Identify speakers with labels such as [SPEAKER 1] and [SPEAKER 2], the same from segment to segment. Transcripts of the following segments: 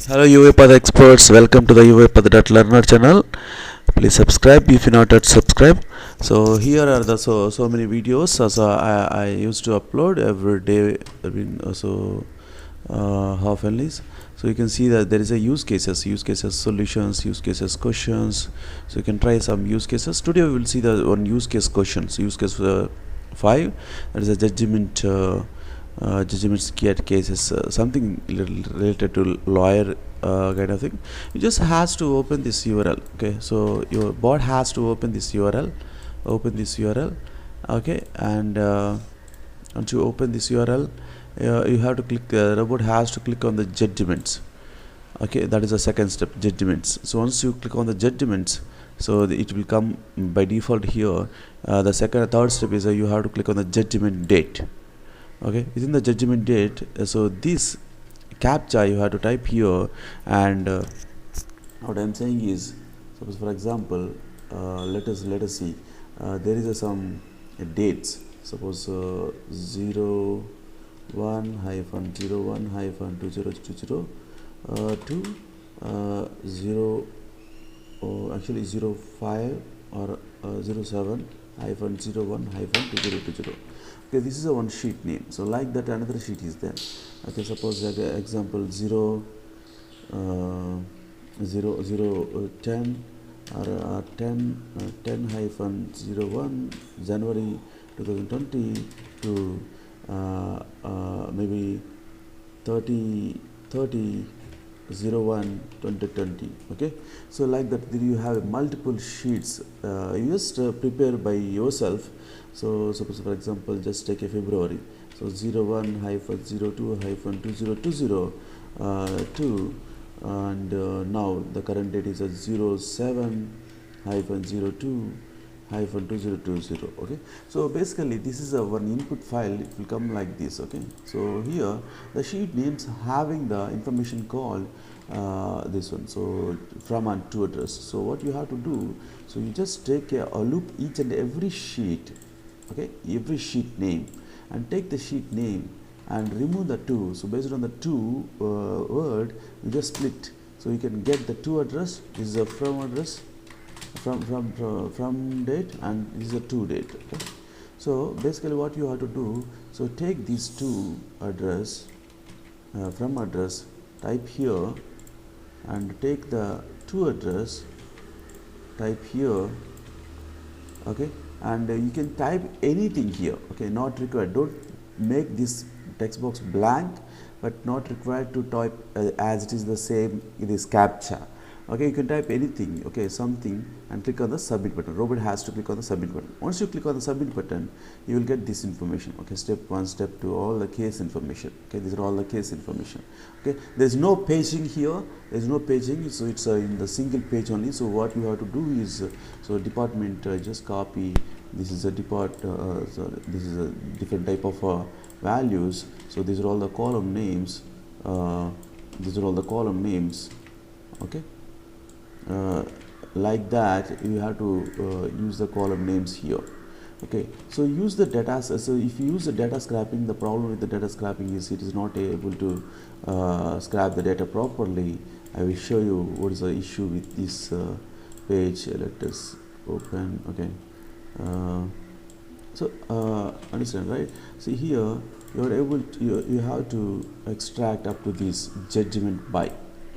[SPEAKER 1] Hello uipath experts, welcome to the uipath.learner channel. Please subscribe if you not yet subscribe. So here are the so many videos. I used to upload every day. Half at least. So you can see that there is a use cases solutions, use cases questions. So you can try some use cases. Today we will see the one use case questions. Use case 5. That is a judgment. Judgments get cases, something related to lawyer kind of thing. You just has to open this URL. Okay, so your bot has to open this URL. Okay, and once you open this URL, you have to click. Robot has to click on the judgments. Okay, that is the second step, judgments. So once you click on the judgments, so it will come by default here. The third step is you have to click on the judgment date. Okay, within the judgment date, so this captcha you have to type here, and what I'm saying is, suppose for example, let us see, there is some dates. Suppose 01-01-2020 to 05 or 07-01-2020. Okay, this is a one sheet name. So like that, another sheet is there. Okay, suppose like example 10 or 10-01 January 2020 to maybe 30-01 2020. Okay, so like that you have multiple sheets. You just prepare by yourself. So suppose for example, just take a February. So 01-02-2020 and now the current date is 07-02-2020. Okay, so basically this is a one input file. It will come like this. Okay, so here the sheet names having the information called this one, so from and to address. So what you have to do, so you just take a loop each and every sheet. Okay, every sheet name, and take the sheet name and remove the two. So based on the two word, you just split. So you can get the to address. This is a from address, from date, and this is a to date. Okay, so basically what you have to do, so take these two address, from address, type here, and take the to address, type here. Okay, and you can type anything here. Okay, not required. Don't make this text box blank, but not required to type as it is the same in this captcha. Okay, you can type anything, okay, something, and click on the submit button. Robot has to click on the submit button. Once you click on the submit button, you will get this information. Okay, step 1, step 2, all the case information. Okay, these are all the case information. Okay, there's no paging here. There's no paging, so it's in the single page only. So what you have to do is, so department, just copy. This is a so this is a different type of values. So these are all the column names. Okay. Like that, you have to use the column names here. Okay, so use the data. So if you use the data scrapping, the problem with the data scrapping is it is not able to scrap the data properly. I will show you what is the issue with this page. Let us open. Okay, so understand, right? See here, you are able to, you have to extract up to this judgment by,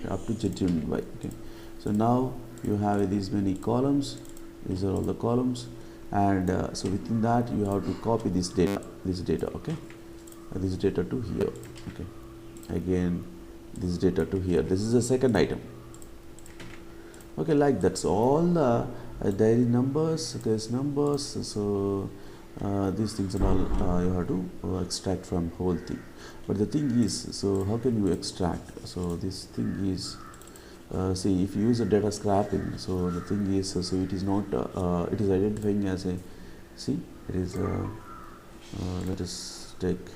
[SPEAKER 1] okay. So now you have these many columns. These are all the columns, and so within that you have to copy this data. Okay, this data to here. Okay, again this data to here. This is the second item. Okay, like that's all the diary numbers, case numbers. So these things and all you have to extract from whole thing. But the thing is, so how can you extract? So this thing is, see, if you use a data scrapping, so the thing is, so it is not, it is identifying as a, see, it is, let us take,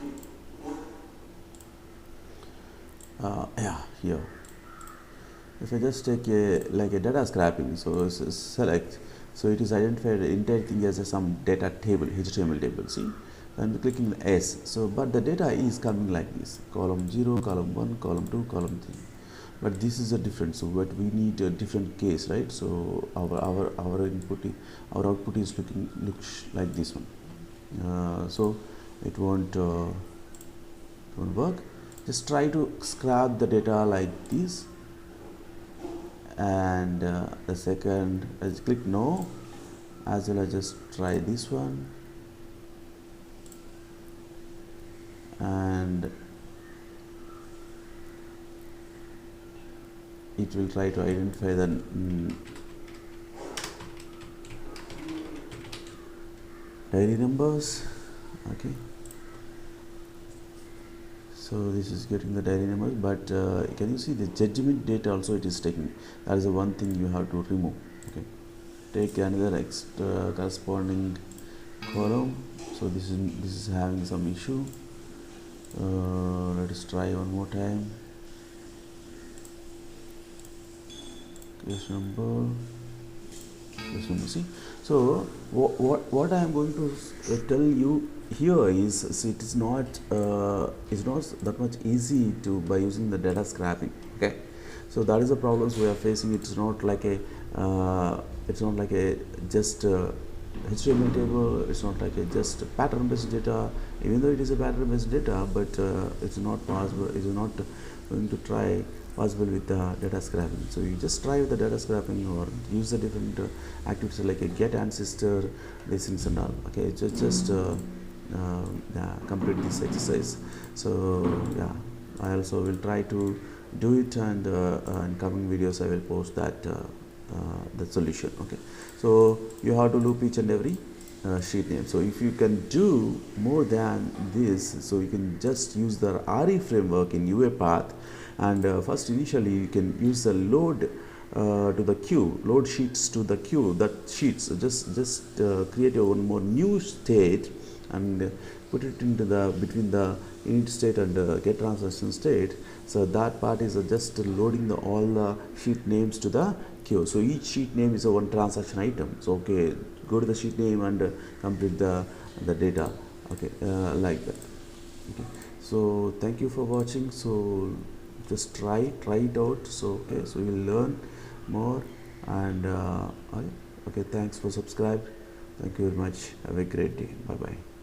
[SPEAKER 1] yeah, here. If I just take like a data scrapping, so select, so it is identified the entire thing as some data table, HTML table. See, and clicking the S. So, but the data is coming like this: column 0, column 1, column 2, column 3. but this is a different, so but we need a different case, right? So our input our output is looks like this one. So it won't work. Just try to scrap the data like this, and the second as click no, as well as just try this one, and it will try to identify the diary numbers. Okay, so this is getting the diary numbers, but can you see the judgment date also it is taking? That is the one thing you have to remove. Okay, take another extra corresponding column. So this is having some issue. Let us try one more time. Case number. See, so what I am going to tell you here is, see, it is not that much easy to by using the data scrapping. Okay, so that is the problems we are facing. It's not like a just HTML table. It's not like a just pattern based data, even though it is a pattern based data, but it's not possible. It is not going to try possible with the data scrapping. So you just try with the data scrapping, or use the different activities like a get ancestor, these things and all. Okay, just complete this exercise. So yeah, I also will try to do it, and in coming videos I will post that the solution. Okay, so you have to loop each and every sheet name. So if you can do more than this, so you can just use the RE framework in UiPath, and first initially you can use the load to the queue, load sheets to the queue. That sheets, so just create your own more new state, and put it into the between the init state and get transaction state. So that part is just loading all the sheet names to the queue. So each sheet name is a one transaction item. So okay, go to the sheet name and complete the data. Okay, like that. Okay, so thank you for watching. So just try it out. So okay, so you will learn more, and okay, thanks for subscribe. Thank you very much. Have a great day. Bye bye.